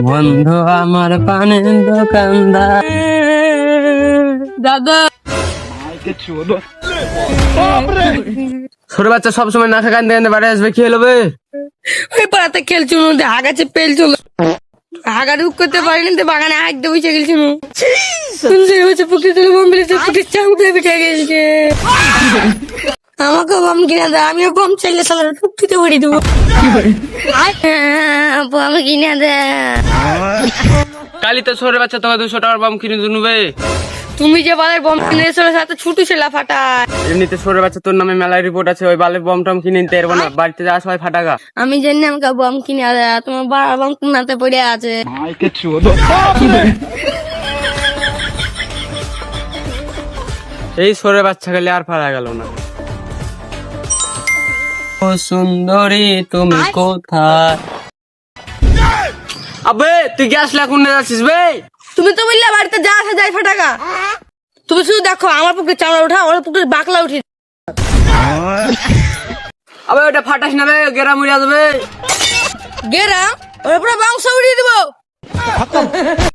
বন্ধু আমার পানের দোকানদার দাদা। ছোট বাচ্চা সবসময় না কান্দে কান্দে বাড়ি আসবে, কি হলো বে? ওই পাড়াতে খেলছিল, হাগাছে পেলছিল, হাগা ঢুক করতে পারিনি তো বাগানে হাঁক দিয়ে বসে গেছিল। হচ্ছে পুকুরে তুলে বম ফেলেছে, পুকুরের চামড়ে পিঠে গেছে। আমাকে বম কিনে দেয়, আমিও বম চাইলে সালার পুকুরিতে ভরি দেবো। বম কিনে দেয়। কালি তো ছোট বাচ্চা তোকে 200 টাকার বম কিনে দুনবে। তুমি যে বালের বম কিনে এসো সাথে ছুটু ছেলা ফাটায়। এমনিতে ছোট বাচ্চা তোর নামে মেলায় রিপোর্ট আছে, ওই বালের বম টম কিনে নিতে পারবো না, বাড়িতে যাওয়া সবাই ফাটাগা। আমি জানি আমাকে বম কিনে দেয়, তোমার বাবা বম কিনাতে পড়ে আছে। এই ছোট বাচ্চা গেলে আর পারা গেল না। ও সুন্দরী তুমি কোথায়? আবে তুই গ্যাস লাগুন যাচ্ছিস বে? তুমি তো বললে বাড়িতে যা আসা যায় ফাটাকা। তুমি শুধু দেখো আমার পুকুরে চামড়া উঠা, ওর পুকুরে বাকলা উঠে। আবে ওটা ফাটাস না বে, গেরা মুড়িয়া যাবে। গেরা ওর পুরো মাংস উড়িয়ে দেবো।